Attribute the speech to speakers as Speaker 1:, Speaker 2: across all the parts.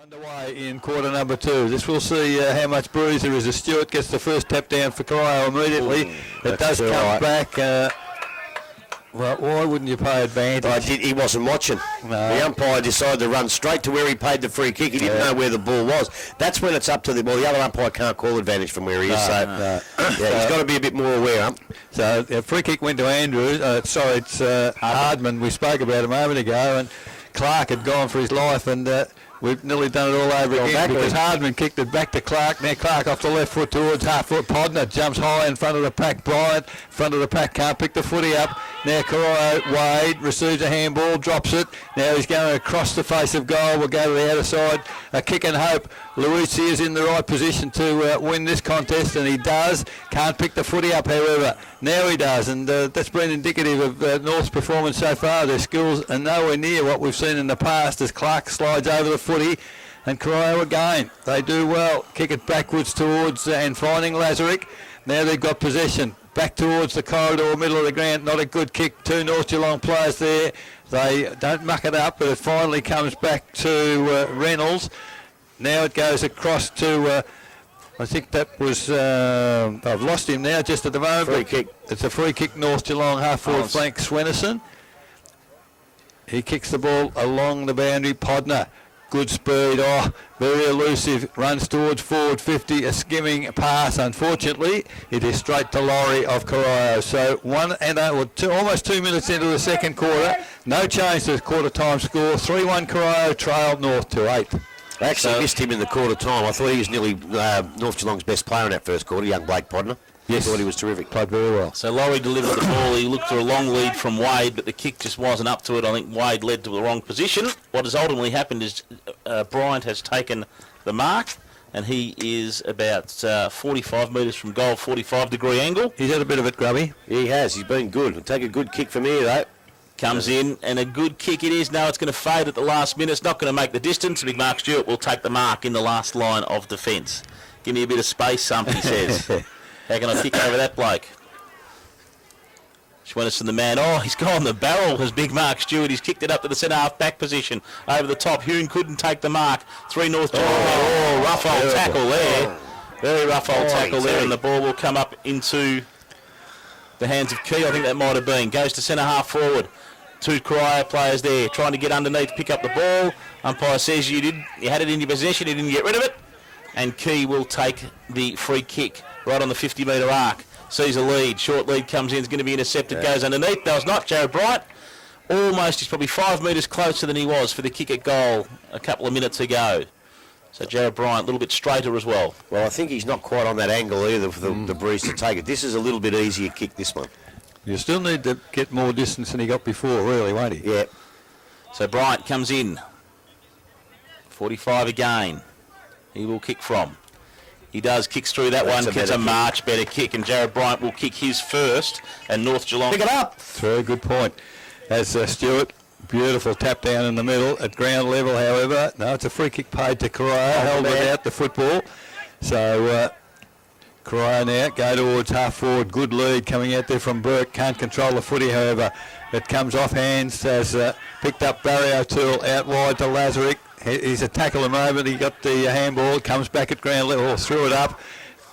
Speaker 1: Underway in quarter number 2. This will see how much bruise there is as Stewart gets the first tap down for Corio immediately. It does come back. Well, why wouldn't you pay advantage?
Speaker 2: He wasn't watching.
Speaker 1: No.
Speaker 2: The umpire decided to run straight to where he paid the free kick. He didn't know where the ball was. That's when it's up to the ball. The other umpire can't call advantage from where he is. Yeah, he's got to be a bit more aware.
Speaker 1: So the free kick went to Andrews. It's Hardman. We spoke about a moment ago, and Clark had gone for his life, and we've nearly done it all over again because Hardman kicked it back to Clark. Now Clark off the left foot towards half foot. Podner jumps high in front of the pack. Bryant, front of the pack, can't pick the footy up. Now Corio, Wade receives a handball, drops it. Now he's going across the face of goal. We'll go to the outer side. A kick and hope. Luisi is in the right position to win this contest, and he does. Can't pick the footy up, however. Now he does, and that's been indicative of North's performance so far. Their skills are nowhere near what we've seen in the past as Clark slides over the footy, and Corio again. They do well. Kick it backwards towards and finding Lazarick. Now they've got possession. Back towards the corridor, middle of the ground. Not a good kick. Two North Geelong players there. They don't muck it up, but it finally comes back to Reynolds. Now it goes across to, I think that was, I've lost him now just at the moment.
Speaker 2: Free kick.
Speaker 1: It's a free kick, North Geelong, half-forward flank, Swenison. He kicks the ball along the boundary. Podner, good speed, very elusive, runs towards forward 50, a skimming pass. Unfortunately, it is straight to Laurie of Corio. So almost 2 minutes into the second quarter, no change to the quarter time score. 3-1 Corio, trailed North to 8.
Speaker 2: I actually missed him in the quarter time. I thought he was nearly North Geelong's best player in that first quarter, young Blake Podner.
Speaker 1: Yes.
Speaker 2: I thought he was terrific.
Speaker 1: Played very well.
Speaker 3: So Laurie delivered the ball. He looked for a long lead from Wade, but the kick just wasn't up to it. I think Wade led to the wrong position. What has ultimately happened is Bryant has taken the mark, and he is about 45 metres from goal, 45-degree angle.
Speaker 1: He's had a bit of it, Grubby.
Speaker 2: He has. He's been good. He'll take a good kick from here, though.
Speaker 3: Comes in, and a good kick it is. Now it's going to fade at the last minute. It's not going to make the distance. Big Mark Stewart will take the mark in the last line of defence. Give me a bit of space, Sump, he says. How can I kick over that bloke? Schwenison, the man. Oh, he's gone the barrel, has Big Mark Stewart. He's kicked it up to the centre half back position. Over the top. Hume couldn't take the mark. 3 North Geelong. Oh, rough old tackle there. Very rough old tackle there, and the ball will come up into the hands of Key. I think that might have been. Goes to centre half forward. 2 Corio players there trying to get underneath, pick up the ball. Umpire says you had it in your possession, you didn't get rid of it. And Key will take the free kick right on the 50-metre arc. Sees a lead. Short lead comes in. It's going to be intercepted. Goes underneath. That was not Jared Bryant. Almost. He's probably 5 metres closer than he was for the kick at goal a couple of minutes ago. So Jared Bryant a little bit straighter as well.
Speaker 2: Well, I think he's not quite on that angle either for the Breeze to take it. This is a little bit easier kick, this one.
Speaker 1: You still need to get more distance than he got before, really, won't he?
Speaker 2: Yeah.
Speaker 3: So Bryant comes in. 45 again. He will kick from. He does, kicks through that one. It's a much better kick, and Jared Bryant will kick his first, and North Geelong
Speaker 2: pick it up.
Speaker 1: Very good point. As Stewart, beautiful tap down in the middle at ground level, however. No, it's a free kick paid to Corio, held without the football. So Corio now go towards half forward. Good lead coming out there from Burke. Can't control the footy, however. It comes off hands as picked up Barry O'Toole out wide to Lazarick. He's a tackle a moment. He got the handball. Comes back at ground level. Threw it up.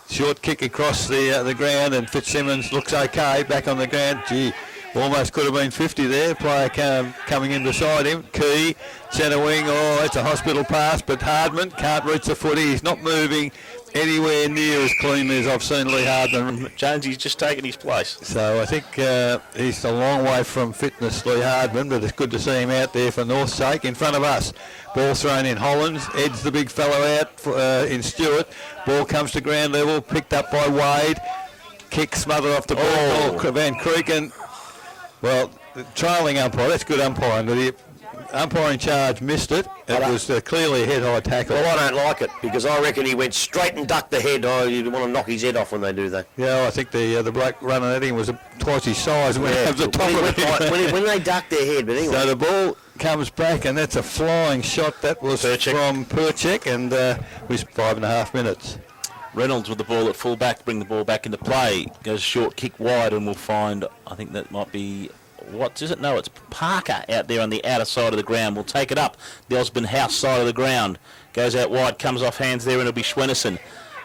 Speaker 1: Short kick across the ground, and Fitzsimmons looks okay. Back on the ground. Gee, almost could have been 50 there. Player coming in beside him. Key, centre wing. Oh, it's a hospital pass, but Hardman can't reach the footy. He's not moving anywhere near as cleanly as I've seen Lee Hardman.
Speaker 3: Jonesy's just taken his place.
Speaker 1: So I think he's a long way from fitness, Lee Hardman, but it's good to see him out there for North's sake. In front of us, ball thrown in. Hollands heads the big fellow out in Stewart. Ball comes to ground level, picked up by Wade. Kick smothered off the ball. Van Creeken. Well, the trailing umpire, that's good umpiring. The umpire in charge missed it. It was clearly a head-high tackle.
Speaker 2: Well, I don't like it because I reckon he went straight and ducked the head. Oh, you want to knock his head off when they do that.
Speaker 1: Yeah, I think the bloke running at him was twice his size when he was the top of it.
Speaker 2: When they duck their head, but anyway.
Speaker 1: So the ball comes back, and that's a flying shot. That was from Perchek, and was 5.5 minutes.
Speaker 3: Reynolds with the ball at full back, bring the ball back into play. Goes short kick wide, and we'll find, I think that might be what is it? No, it's Parker out there on the outer side of the ground. We'll take it up the Osborne House side of the ground. Goes out wide, comes off hands there, and it'll be Schwenneson.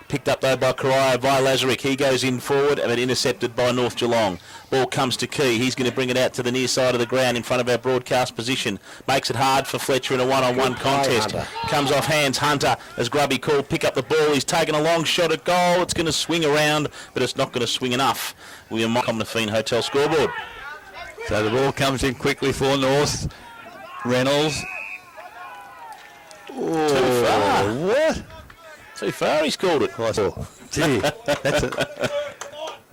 Speaker 3: Picked up though by Corio by Lazarick. He goes in forward, but intercepted by North Geelong. Ball comes to Key. He's going to bring it out to the near side of the ground in front of our broadcast position. Makes it hard for Fletcher in a one-on-one contest.
Speaker 2: Hunter.
Speaker 3: Comes off hands. Hunter, as Grubby called, pick up the ball. He's taken a long shot at goal. It's going to swing around, but it's not going to swing enough. William Mike on the Fiend Hotel scoreboard.
Speaker 1: So the ball comes in quickly for North. Reynolds. Oh,
Speaker 3: Too far.
Speaker 1: What?
Speaker 3: Too far he's called it.
Speaker 1: Oh, gee, that's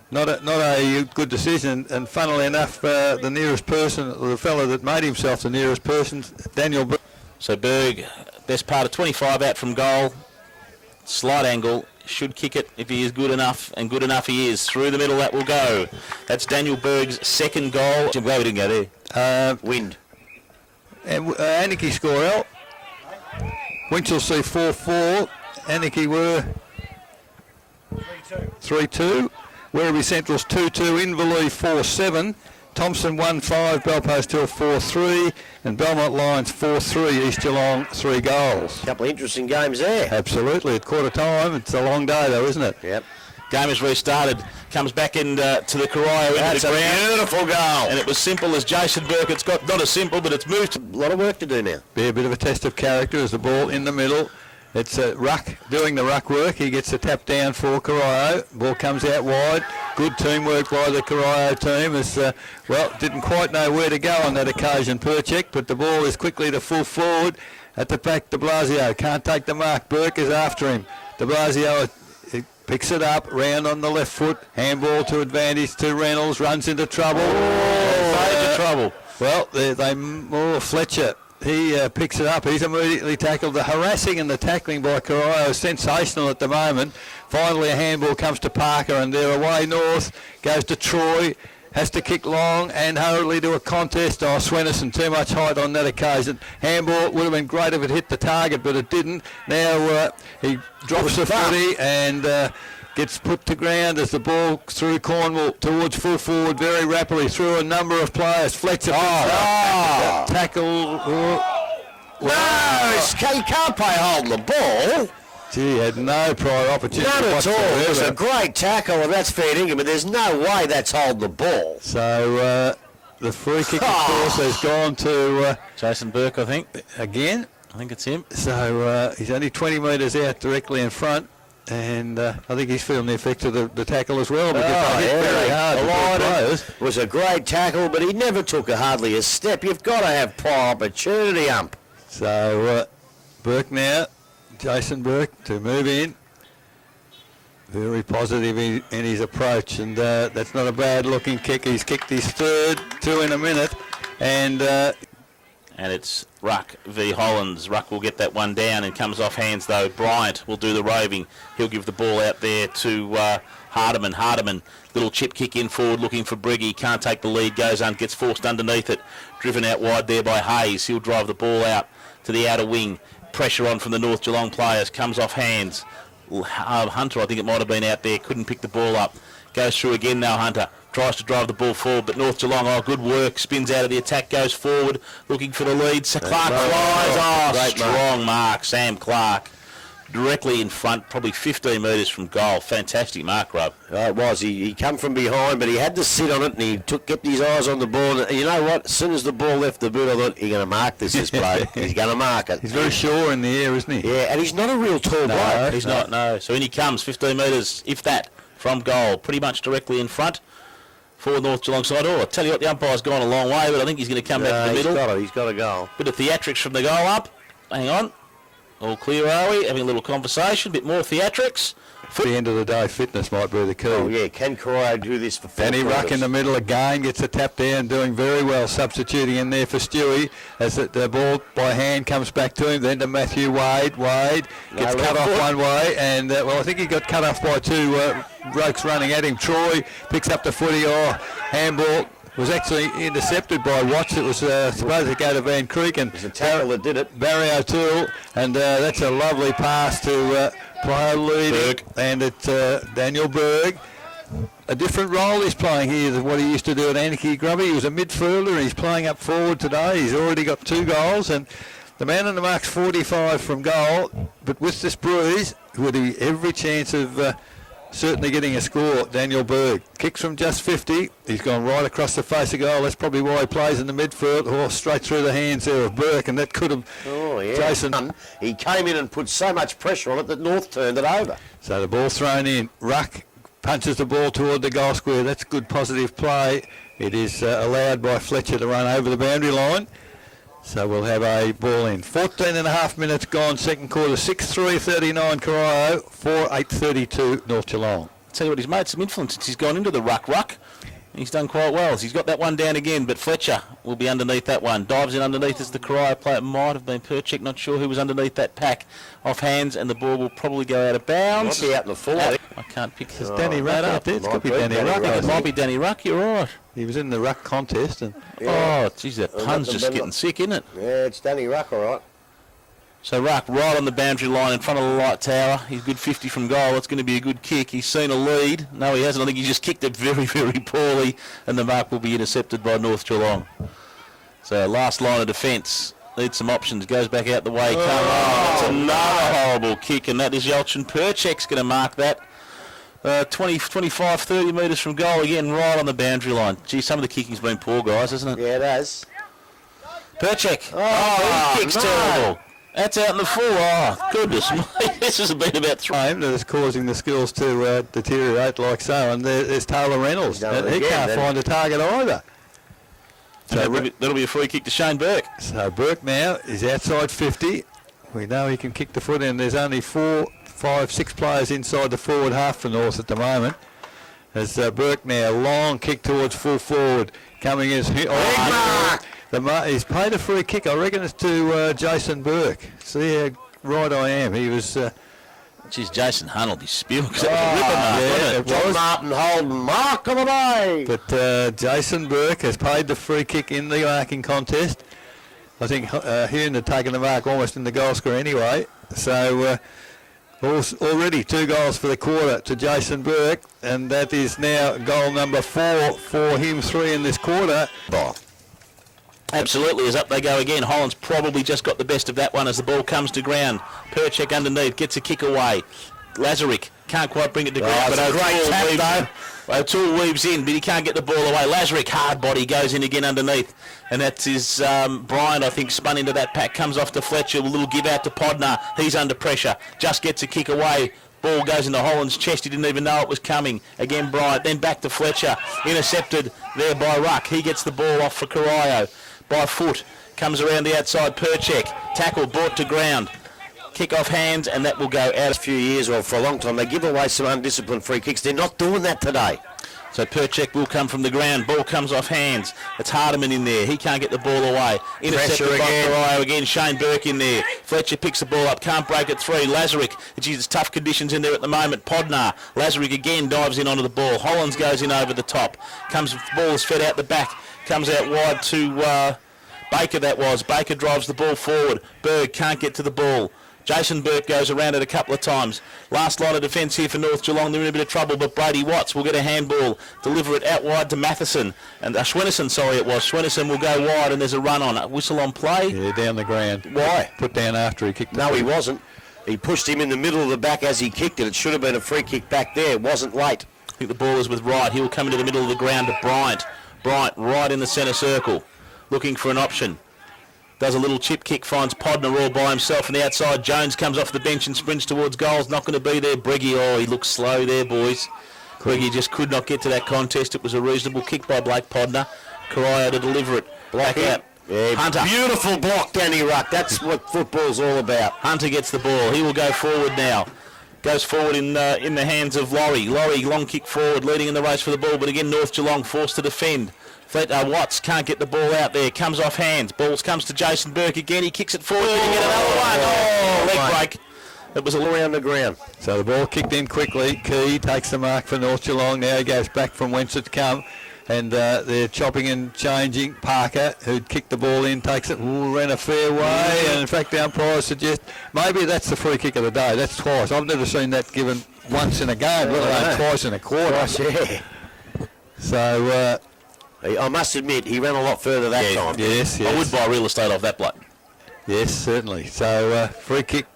Speaker 1: not a good decision. And funnily enough, the nearest person, the fellow that made himself the nearest person, Daniel Berg.
Speaker 3: So Berg, best part of 25 out from goal. Slight angle. Should kick it if he is good enough, and good enough he is. Through the middle that will go. That's Daniel Berg's second goal. Jim Glover didn't go there.
Speaker 2: Wind.
Speaker 1: And Anarchy score out. Winchelsea 4-4. Anarchy were 3-2. Werribee Central's 2-2. Inverleigh 4-7. Thompson 1-5. Belpost Hill 4-3. And Belmont Lions 4-3. East Geelong 3 goals.
Speaker 2: Couple of interesting games there.
Speaker 1: Absolutely. At quarter time. It's a long day though, isn't it?
Speaker 2: Yep.
Speaker 3: Game has restarted. Comes back to the Corio
Speaker 2: That's
Speaker 3: into the
Speaker 2: a
Speaker 3: ground.
Speaker 2: beautiful goal.
Speaker 3: And it was simple as Jason Burke. It's got not as simple, but it's moved.
Speaker 2: A lot of work to do now.
Speaker 1: Be a bit of a test of character as the ball in the middle. It's Ruck doing the ruck work. He gets a tap down for Corio. Ball comes out wide. Good teamwork by the Corio team. As didn't quite know where to go on that occasion, Perchek, but the ball is quickly to full forward. At the back, De Blasio can't take the mark. Burke is after him. De Blasio picks it up, round on the left foot. Handball to advantage to Reynolds. Runs into trouble.
Speaker 3: Major trouble.
Speaker 1: Well, Fletcher. He picks it up. He's immediately tackled. The harassing and the tackling by Corio is sensational at the moment. Finally, a handball comes to Parker, and they're away North. Goes to Troy. Has to kick long and hurriedly to a contest. Oh, Schwenneson, too much height on that occasion. Handball would have been great if it hit the target, but it didn't. Now he drops the footy and gets put to ground as the ball through Cornwall towards full forward very rapidly through a number of players. Fletcher tackle.
Speaker 2: He can't play holding the ball.
Speaker 1: Gee, had no prior opportunity.
Speaker 2: Not at all. It was a
Speaker 1: whatsoever.
Speaker 2: great tackle, and that's fair dinkum, but there's no way that's holding the ball.
Speaker 1: So the free kick, of course, has gone to
Speaker 3: Jason Burke, I think.
Speaker 1: again.
Speaker 3: I think it's him.
Speaker 1: So he's only 20 metres out directly in front. And I think he's feeling the effect of the tackle as well, because they hit very hard. The players.
Speaker 2: It was a great tackle, but he never took hardly a step. You've got to have prior opportunity, ump.
Speaker 1: So Burke now, Jason Burke to move in. Very positive in his approach, and that's not a bad looking kick. He's kicked his third, 2 in a minute, and
Speaker 3: it's Ruck v Hollands. Ruck will get that one down and comes off hands though. Bryant will do the roving. He'll give the ball out there to Hardiman. Hardiman, little chip kick in forward looking for Briggy. Can't take the lead, goes on, gets forced underneath it. Driven out wide there by Hayes. He'll drive the ball out to the outer wing. Pressure on from the North Geelong players. Comes off hands. Hunter, I think it might have been out there. Couldn't pick the ball up. Goes through again now, Hunter. Tries to drive the ball forward, but North Geelong, good work. Spins out of the attack, goes forward, looking for the lead. So Clark flies. Strong mark, Sam Clark. Directly in front, probably 15 metres from goal. Fantastic mark, Rob.
Speaker 2: It was. He come from behind, but he had to sit on it, and he kept his eyes on the ball. And you know what? As soon as the ball left the boot, I thought, he's going to mark this bloke. He's going to mark it.
Speaker 1: he's very sure in the air, isn't he?
Speaker 2: Yeah, and he's not a real tall bloke.
Speaker 3: He's not, no. So in he comes, 15 metres, if that, from goal. Pretty much directly in front for North Geelong side. Oh, I tell you what, the umpire's gone a long way, but I think he's going to come back to the middle.
Speaker 2: He's got a goal.
Speaker 3: Bit of theatrics from the goal up. Hang on. All clear, are we? Having a little conversation, a bit more theatrics.
Speaker 1: At the end of the day, fitness might be the key.
Speaker 2: Oh, yeah. Can Corio do this for
Speaker 1: Danny Ruck in the middle again, gets a tap down, doing very well, substituting in there for Stewie as the ball by hand comes back to him, then to Matthew Wade. Wade gets cut off one way, and I think he got cut off by two blokes running at him. Troy picks up the footy, handball. Was actually intercepted by Watts. It was supposed to go to Van Creek, and
Speaker 2: it's a tackle that did it.
Speaker 1: Barry O'Toole, and that's a lovely pass to player leading, and it's Daniel Berg. a different role he's playing here than what he used to do at Anarchy Grubby. He was a midfielder. He's playing up forward today. He's already got 2 goals, and the man on the mark's 45 from goal. But with this bruise, with every chance of certainly getting a score, Daniel Berg. Kicks from just 50. He's gone right across the face of goal. That's probably why he plays in the midfield. Oh, straight through the hands there of Burke, and that could have...
Speaker 2: Oh, yeah.
Speaker 1: Jason.
Speaker 2: He came in and put so much pressure on it that North turned it over.
Speaker 1: So the ball thrown in. Ruck punches the ball toward the goal square. That's good positive play. It is allowed by Fletcher to run over the boundary line. So we'll have a ball in. 14 and a half minutes gone, second quarter. 6-3-39 Corio, 4-8-32 North Geelong.
Speaker 3: Tell you what, he's made some influence since he's gone into the ruck. He's done quite well. He's got that one down again, but Fletcher will be underneath that one. Dives in underneath as the Corio player. It might have been Perchek, not sure who was underneath that pack. Off hands, and the ball will probably go out of bounds.
Speaker 2: Might be out in the full.
Speaker 3: I can't pick this.
Speaker 1: Danny Ruck out there. It's got to be Danny Ruck.
Speaker 3: It might be Danny Ruck, you're right.
Speaker 1: He was in the ruck contest. And
Speaker 3: Oh, geez, that pun's just getting sick, isn't it?
Speaker 2: Yeah, it's Danny Ruck, all right.
Speaker 3: So Ruck right on the boundary line in front of the light tower. He's good 50 from goal. It's going to be a good kick. He's seen a lead. No, he hasn't. I think he just kicked it very, very poorly, and the mark will be intercepted by North Geelong. So last line of defence. Needs some options. Goes back out the way. That's another horrible kick, and that is Yelchin Perchek's going to mark that. 25, 30 metres from goal again, right on the boundary line. Gee, some of the kicking's been poor, guys, isn't it?
Speaker 2: Yeah, it has.
Speaker 3: Perchek. Oh, he kicks terrible. That's out in the full. Oh, goodness me. This has been about 3.
Speaker 1: that is causing the skills to deteriorate like so. And there's Taylor Reynolds. He can't find a target either.
Speaker 3: So that'll be a free kick to Shane Burke.
Speaker 1: So Burke now is outside 50. We know he can kick the foot in. There's only 4, 5, 6 players inside the forward half for North at the moment. As Burke now, long kick towards full forward. Coming in. He's paid a free kick. I reckon it's to Jason Burke. See how right I am. He was...
Speaker 3: Geez, Jason Hunt will be spewing.
Speaker 1: It was.
Speaker 2: Martin Holden, mark of the day.
Speaker 1: But Jason Burke has paid the free kick in the marking contest. I think Hume had taken the mark almost in the goal score anyway. So already 2 goals for the quarter to Jason Burke, and that is now goal number 4 for him, 3 in this quarter.
Speaker 3: Absolutely, as up they go again. Holland's probably just got the best of that one as the ball comes to ground. Perchek underneath, gets a kick away. Lazarick can't quite bring it to ground, but O'Toole weaves in, but he can't get the ball away. Lazarick, hard body, goes in again underneath. And that's his Bryant, I think, spun into that pack, comes off to Fletcher, a little give out to Podnar. He's under pressure, just gets a kick away. Ball goes into Holland's chest, he didn't even know it was coming. Again Bryant, then back to Fletcher, intercepted there by Ruck. He gets the ball off for Corio. By foot, comes around the outside, Perchek, tackle, brought to ground, kick off hands, and that will go out.
Speaker 2: A few years, or for a long time, they give away some undisciplined free kicks. They're not doing that today.
Speaker 3: So Perchek will come from the ground, ball comes off hands. It's Hardiman in there, he can't get the ball away. Intercepted by Corio again, Shane Burke in there. Fletcher picks the ball up, can't break it through. Lazarick, geez, it's tough conditions in there at the moment. Podnar, Lazarick again dives in onto the ball. Hollands goes in over the top. The ball is fed out the back. Comes out wide to Baker, that was. Baker drives the ball forward. Berg can't get to the ball. Jason Burke goes around it a couple of times. Last line of defence here for North Geelong. They're in a bit of trouble, but Brady Watts will get a handball, deliver it out wide to Matheson. And Schwenneson, sorry it was. Schwenneson will go wide, and there's a run on it. Whistle on play.
Speaker 1: Yeah, down the ground.
Speaker 2: Why?
Speaker 1: Put down after he kicked it.
Speaker 2: No, he wasn't. He pushed him in the middle of the back as he kicked it. It should have been a free kick back there. It wasn't late.
Speaker 3: I think the ball is with Wright. He'll come into the middle of the ground to Bryant. Bryant right in the centre circle, looking for an option. Does a little chip kick, finds Podnar all by himself on the outside. Jones comes off the bench and sprints towards goals. Not going to be there. Breggy, he looks slow there, boys. Breggy just could not get to that contest. It was a reasonable kick by Blake Podnar. Corio to deliver it. Back out.
Speaker 2: Yeah,
Speaker 3: Hunter.
Speaker 2: Beautiful block, Danny Ruck. That's what football's all about.
Speaker 3: Hunter gets the ball. He will go forward now. Goes forward in the hands of Laurie. Laurie, long kick forward, leading in the race for the ball. But again, North Geelong forced to defend. Watts can't get the ball out there. Comes off hands. Balls comes to Jason Burke again. He kicks it forward. Can he get another one? Leg break. It was a lorry on the ground.
Speaker 1: So the ball kicked in quickly. Key takes the mark for North Geelong. Now he goes back from whence it's come. And they're chopping and changing. Parker, who'd kicked the ball in, takes it, ran a fair way. And in fact, the umpire suggests maybe that's the free kick of the day. That's twice. I've never seen that given once in a game, let alone twice in a quarter.
Speaker 2: Yeah.
Speaker 1: So,
Speaker 2: I must admit, he ran a lot further that time.
Speaker 1: yes.
Speaker 3: I would buy real estate off that bloke.
Speaker 1: Yes, certainly. So, free kick,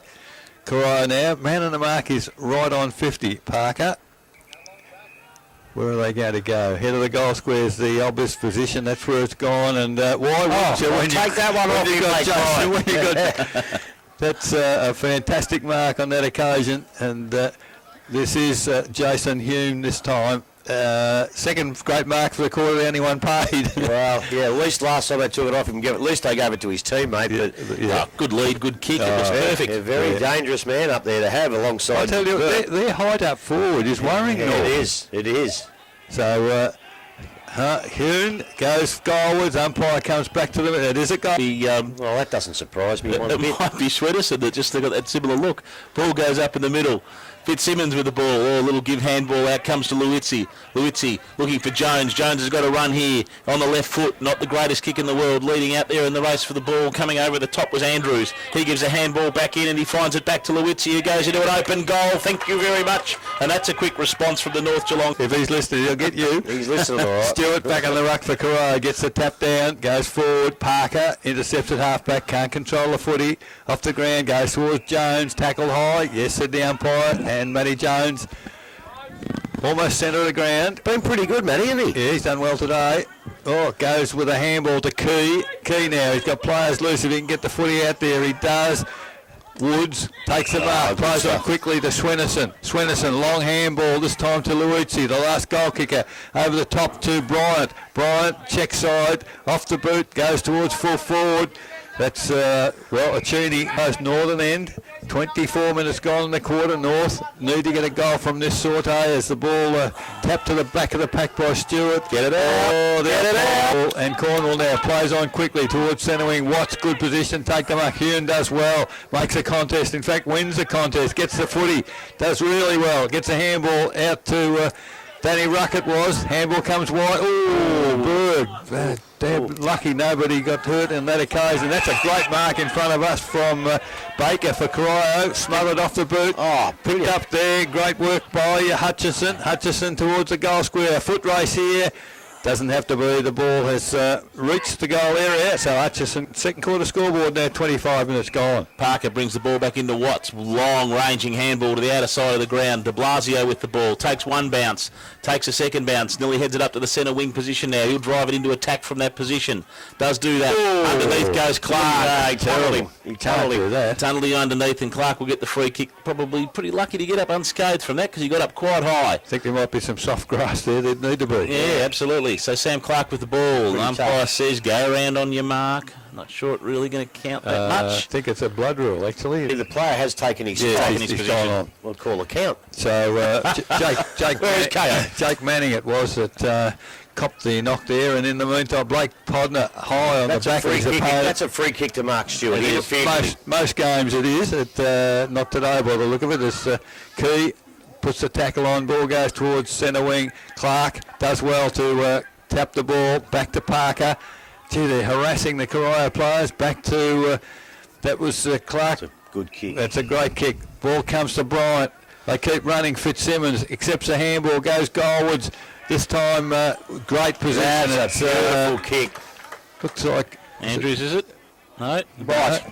Speaker 1: Corio now. Man on the mark is right on 50, Parker. Where are they going to go? Head of the goal square is the obvious position. That's where it's gone. And why wouldn't you? When
Speaker 2: take that one off,
Speaker 1: you
Speaker 2: you
Speaker 1: got
Speaker 2: make
Speaker 1: Jason,
Speaker 2: mine.
Speaker 1: when you got that's a fantastic mark on that occasion. And this is Jason Hume this time. Second great mark for the quarter, the only one paid.
Speaker 2: Well, yeah, at least last time they took it off him, at least they gave it to his teammate. But
Speaker 3: Good lead, good kick. It was perfect.
Speaker 2: a very dangerous man up there to have alongside.
Speaker 1: I tell you, their height up forward is worrying.
Speaker 2: Yeah, it is. It is.
Speaker 1: So Hume goes goalwards. Umpire comes back to them. It is a goal.
Speaker 2: Well, that doesn't surprise me one
Speaker 3: It
Speaker 2: bit.
Speaker 3: might be Swedderson that just got that similar look. Ball goes up in the middle. Fitzsimmons with the ball. Oh, a little give handball out comes to Luizzi. Luizzi looking for Jones. Jones has got a run here on the left foot. Not the greatest kick in the world. Leading out there in the race for the ball. Coming over the top was Andrews. He gives a handball back in and he finds it back to Luizzi, who goes into an open goal. Thank you very much. And that's a quick response from the North Geelong.
Speaker 1: If he's listening, he'll get you.
Speaker 2: He's listening all right.
Speaker 1: Stewart back on the ruck for Corio. Gets the tap down. Goes forward. Parker intercepts at half-back. Can't control the footy. Off the ground. Goes towards Jones. Tackled high. Yes, said the umpire. And Matty Jones. Almost centre of the ground.
Speaker 2: Been pretty good, Matty, hasn't he?
Speaker 1: Yeah, he's done well today. Oh, goes with a handball to Key. Key now. He's got players loose. If he can get the footy out there, he does. Woods takes the mark. Plays on quickly to Swennerson. Swennerson, long handball, this time to Luizzi, the last goal kicker. Over the top to Bryant. Bryant, check side, off the boot, goes towards full forward. That's, a Cheney, most northern end. 24 minutes gone in the quarter. North need to get a goal from this Sorte as the ball tapped to the back of the pack by Stewart.
Speaker 2: Get it out.
Speaker 1: Oh,
Speaker 2: Get it out.
Speaker 1: And Cornwall now plays on quickly towards centre wing. Watts, good position, take the mark. Hume does well, makes a contest. In fact, wins the contest, gets the footy, does really well. Gets a handball out to Danny Ruckett was. Handball comes wide. Oh, Berg. Damn lucky nobody got hurt in that occasion. That's a great mark in front of us from Baker for Corio. Smothered off the boot.
Speaker 2: Oh,
Speaker 1: picked up there. Great work by Hutchison. Hutchison towards the goal square. Foot race here. Doesn't have to be. The ball has reached the goal area. So Hutchison, second quarter scoreboard now, 25 minutes gone.
Speaker 3: Parker brings the ball back into Watts. Long ranging handball to the outer side of the ground. De Blasio with the ball. Takes one bounce. Takes a second bounce. Nearly heads it up to the centre wing position now. He'll drive it into attack from that position. Does do that.
Speaker 2: Ooh.
Speaker 3: Underneath goes Clark.
Speaker 2: He tunnelled him. He tunnelled him.
Speaker 3: Tunnelled him underneath, and Clark will get the free kick. Probably pretty lucky to get up unscathed from that because he got up quite high.
Speaker 1: I think there might be some soft grass there. There'd need to be.
Speaker 3: Yeah, absolutely. So Sam Clark with the ball. The umpire says go around on your mark. Not sure it's really going to count that
Speaker 1: I
Speaker 3: much.
Speaker 1: think it's a blood rule, actually.
Speaker 2: The player has taken his
Speaker 3: position.
Speaker 1: gone on.
Speaker 2: We'll call a count.
Speaker 1: So Jake Manning it was that copped the knock there, and in the meantime Blake Podner high on the back of his opponent.
Speaker 2: That's a free kick to Mark Stewart. He interfered with him.
Speaker 1: Most games it is. Not today by the look of it. As Key puts the tackle on, ball goes towards centre wing. Clark does well to tap the ball back to Parker. Gee, they're harassing the Corio players. Back to that was Clark.
Speaker 2: That's a good kick.
Speaker 1: That's a great kick. Ball comes to Bryant. They keep running. Fitzsimmons accepts a handball, goes goalwards. This time, great position.
Speaker 2: That's a beautiful kick.
Speaker 1: Looks like
Speaker 3: Andrews, is it? No?
Speaker 2: Right.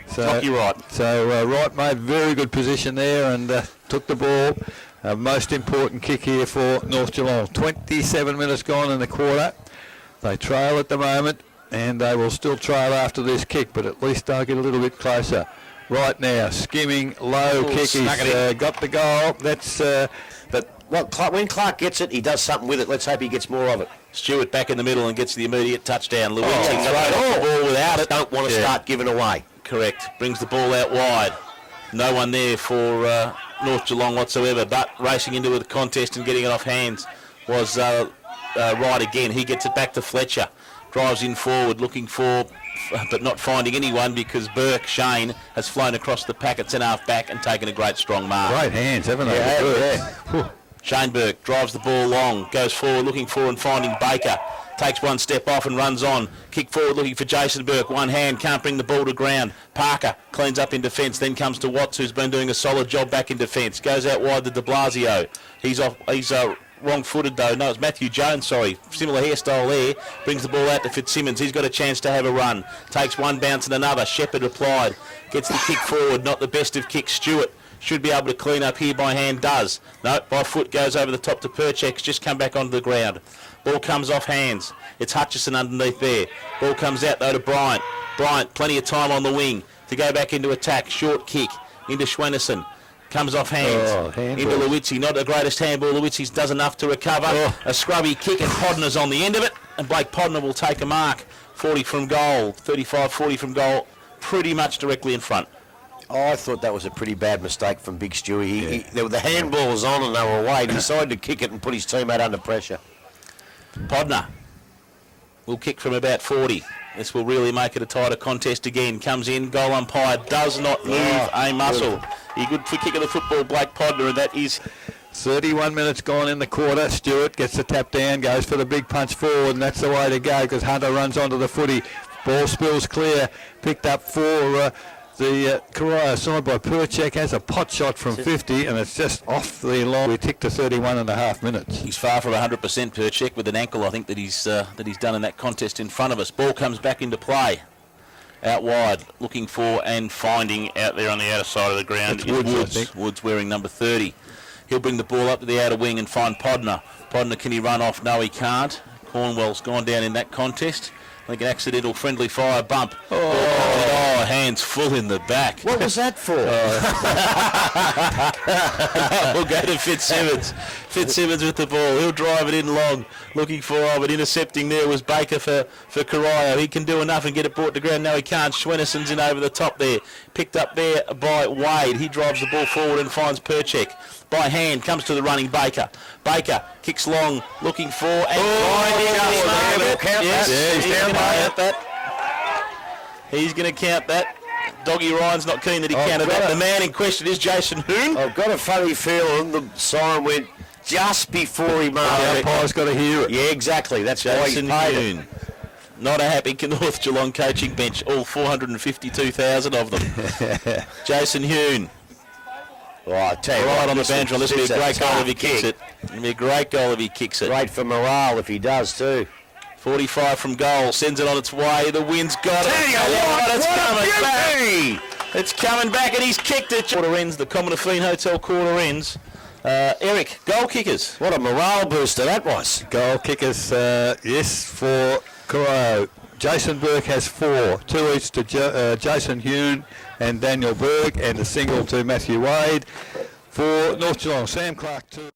Speaker 1: So,
Speaker 3: Lucky right.
Speaker 1: So Wright made very good position there and took the ball. Most important kick here for North Geelong. 27 minutes gone in the quarter. They trail at the moment, and they will still trail after this kick, but at least they'll get a little bit closer. Right now, skimming, low kick. He's got the goal. That's
Speaker 2: when Clark gets it, he does something with it. Let's hope he gets more of it.
Speaker 3: Stewart back in the middle and gets the immediate touchdown. Luizzi throws the ball without it.
Speaker 2: Don't want to start giving away.
Speaker 3: Correct. Brings the ball out wide. No one there for North Geelong whatsoever, but racing into the contest and getting it off hands was Wright again. He gets it back to Fletcher. Drives in forward looking for, but not finding anyone because Shane has flown across the pack at centre half back and taken a great strong mark.
Speaker 1: great hands, haven't they?
Speaker 2: Yeah.
Speaker 3: Shane Burke drives the ball long, goes forward looking for and finding Baker. Takes one step off and runs on. Kick forward looking for Jason Burke. One hand, can't bring the ball to ground. Parker cleans up in defence, then comes to Watts, who's been doing a solid job back in defence. Goes out wide to De Blasio. He's wrong-footed though. No, it's Matthew Jones, sorry. Similar hairstyle there. Brings the ball out to Fitzsimmons. He's got a chance to have a run. Takes one bounce and another. Shepherd replied. Gets the kick forward. Not the best of kicks. Stewart should be able to clean up here by hand. Does. No, by foot goes over the top to Perchek's. Just come back onto the ground. Ball comes off hands. It's Hutchison underneath there. Ball comes out though to Bryant. Bryant, plenty of time on the wing to go back into attack. Short kick into Schwennerson. Comes off hands into Lewitsy. Not the greatest handball. Lewitsy does enough to recover. A scrubby kick and Podner's on the end of it. And Blake Podner will take a mark. 40 from goal. 35-40 from goal. Pretty much directly in front.
Speaker 2: Oh, I thought that was a pretty bad mistake from Big Stewie. The handball was on and they were away. He decided to kick it and put his teammate under pressure.
Speaker 3: Podner will kick from about 40. This will really make it a tighter contest again. Comes in, goal umpire does not move a muscle. He good kick of the football, Blake Podner, and that is
Speaker 1: 31 minutes gone in the quarter. Stewart gets the tap down, goes for the big punch forward, and that's the way to go because Hunter runs onto the footy. Ball spills clear, picked up for the Corio side by Perchek. Has a pot shot from 50, and it's just off the line. We tick to 31.5 minutes.
Speaker 3: He's far from 100% Perchek with an ankle, I think, that he's done in that contest in front of us. Ball comes back into play. Out wide, looking for and finding out there on the outer side of the ground is Woods. Woods wearing number 30. He'll bring the ball up to the outer wing and find Podner. Podner, can he run off? No, he can't. Cornwell's gone down in that contest. I think an accidental friendly fire bump. Oh, hands full in the back.
Speaker 2: What was that for?
Speaker 3: We'll go to Fitzsimmons. Fitzsimmons with the ball. He'll drive it in long. Looking for, but intercepting there was Baker for Corio. He can do enough and get it brought to ground. No, he can't. Schwennerson's in over the top there. Picked up there by Wade. He drives the ball forward and finds Perchek. By hand, comes to the running Baker. Baker kicks long, looking for and he's going to count that. Doggy Ryan's not keen that he counted that. The man in question is Jason Hoon.
Speaker 2: I've got a funny feeling the siren went just before he marked it.
Speaker 1: The umpire's got to hear it.
Speaker 2: Yeah, exactly. That's
Speaker 3: Jason
Speaker 2: why he paid
Speaker 3: Hoon.
Speaker 2: it.
Speaker 3: Not a happy North Geelong coaching bench, all 452,000 of them. Jason Hoon.
Speaker 2: Oh, I tell you
Speaker 3: right
Speaker 2: what,
Speaker 3: on the bench. This will be a great goal if he kicks it. It'll be a great goal if he kicks it.
Speaker 2: Great for morale if he does too.
Speaker 3: 45 from goal, sends it on its way. The wind's got it.
Speaker 2: It's
Speaker 3: coming back. It's coming back and he's kicked it. Quarter ends, the Commonafine Hotel quarter ends. Eric, goal kickers.
Speaker 2: What a morale booster that was.
Speaker 1: Goal kickers, yes, for Corio. Jason Burke has 4, 2 each to Jason Hune and Daniel Berg, and a single to Matthew Wade. For North Geelong, Sam Clark 2.